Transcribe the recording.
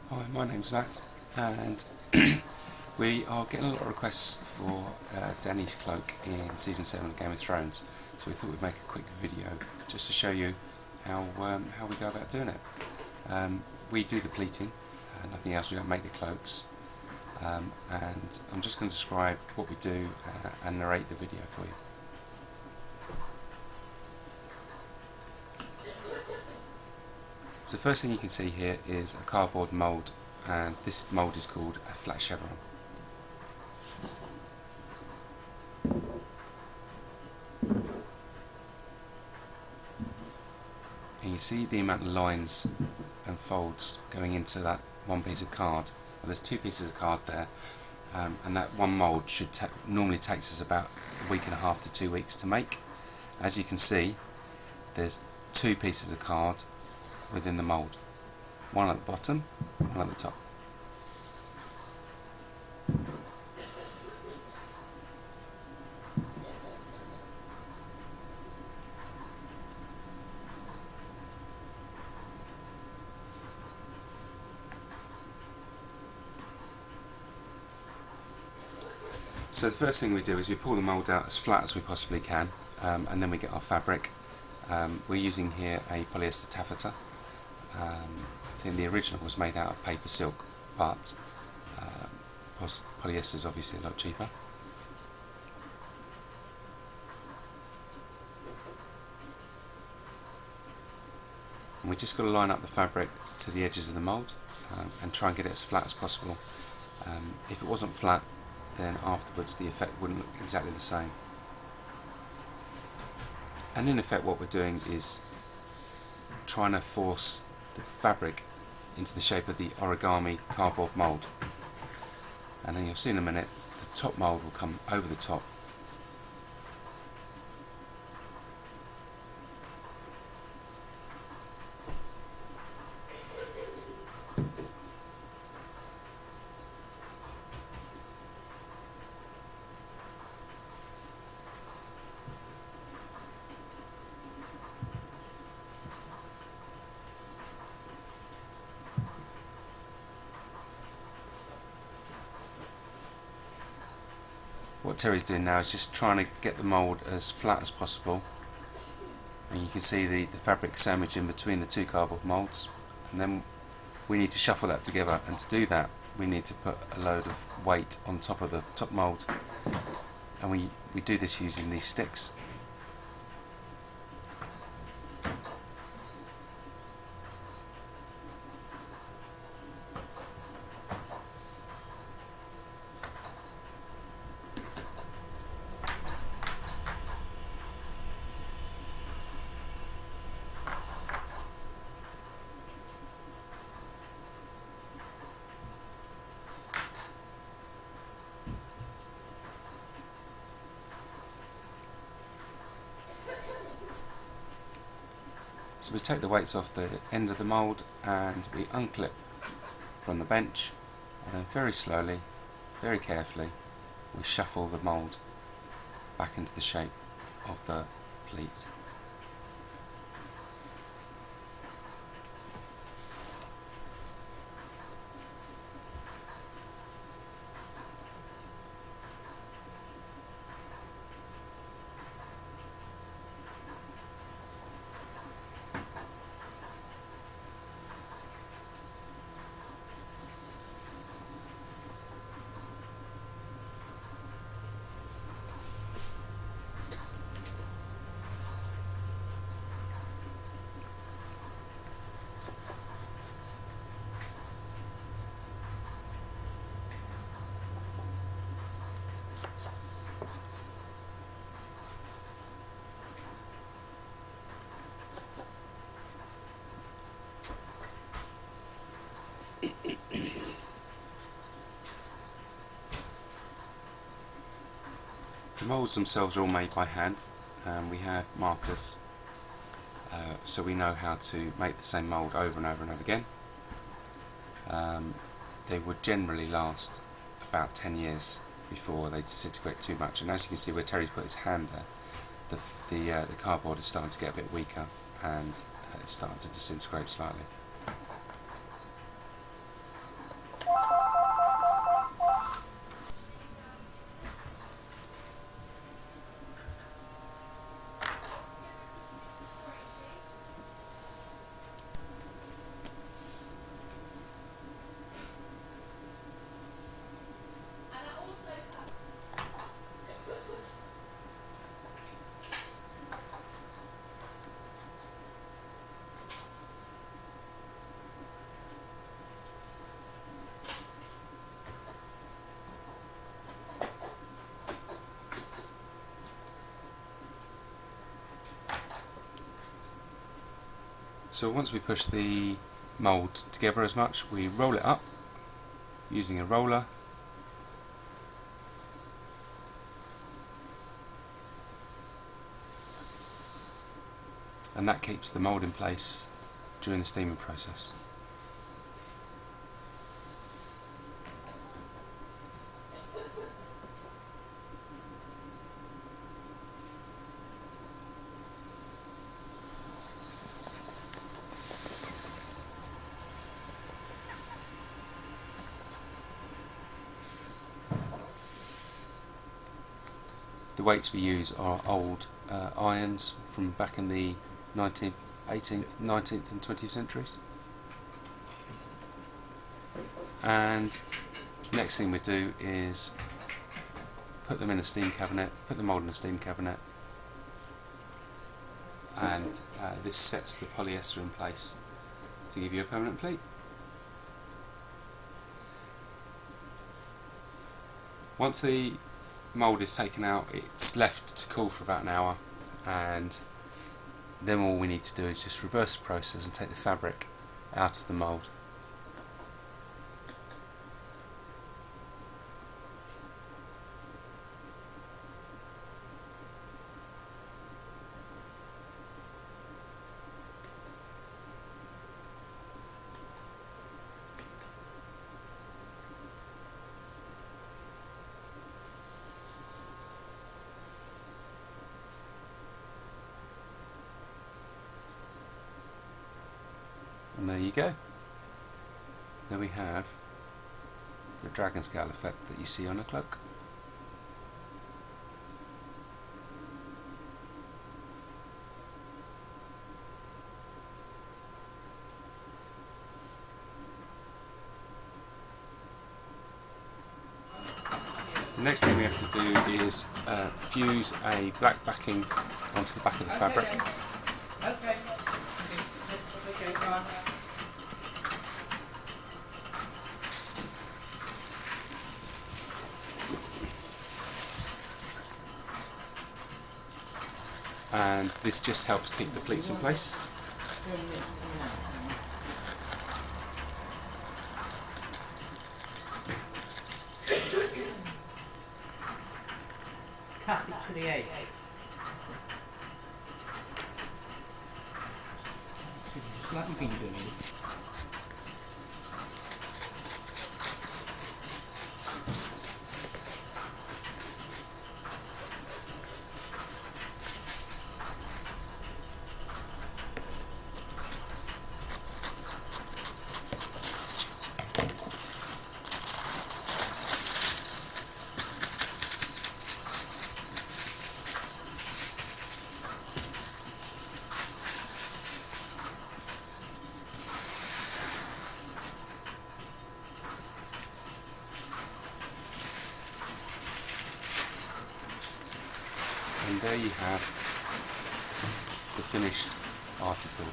Hi, my name's Matt, and we are getting a lot of requests for Danny's cloak in Season 7 of Game of Thrones, so we thought we'd make a quick video just to show you how we go about doing it. We do the pleating, nothing else, we don't make the cloaks, and I'm just going to describe what we do and narrate the video for you. So the first thing you can see here is a cardboard mould, and this mould is called a flat chevron. And you see the amount of lines and folds going into that one piece of card. Well, there's two pieces of card there, and that one mould normally takes us about a week and a half to 2 weeks to make. As you can see, there's two pieces of card within the mould, one at the bottom, one at the top. So the first thing we do is we pull the mould out as flat as we possibly can, and then we get our fabric. We're using here a polyester taffeta. I think the original was made out of paper silk, but polyester is obviously a lot cheaper. And we just got to line up the fabric to the edges of the mould and try and get it as flat as possible. If it wasn't flat, then afterwards the effect wouldn't look exactly the same. And in effect what we're doing is trying to force the fabric into the shape of the origami cardboard mould. And then you'll see in a minute the top mould will come over the top. What Terry's doing now is just trying to get the mould as flat as possible, and you can see the fabric sandwiched in between the two cardboard moulds, and then we need to shuffle that together, and to do that we need to put a load of weight on top of the top mould, and we do this using these sticks. So we take the weights off the end of the mould and we unclip from the bench, and then very slowly, very carefully, we shuffle the mould back into the shape of the pleat. The moulds themselves are all made by hand, and we have markers so we know how to make the same mould over and over and over again. They would generally last about 10 years before they disintegrate too much, and as you can see where Terry's put his hand there, the cardboard is starting to get a bit weaker and it's starting to disintegrate slightly. So once we push the mould together as much, we roll it up using a roller, and that keeps the mould in place during the steaming process. The weights we use are old irons from back in the 19th, 18th, 19th and 20th centuries. And next thing we do is put them in a steam cabinet, put the mould in a steam cabinet, and this sets the polyester in place to give you a permanent pleat. Once the mould is taken out, it's left to cool for about an hour, and then all we need to do is just reverse the process and take the fabric out of the mould. And there you go. There we have the dragonscale effect that you see on a cloak. The next thing we have to do is fuse a black backing onto the back of the fabric. Okay. And this just helps keep the pleats in place. Cut it to the edge. Just like you've been doing. And there you have the finished article.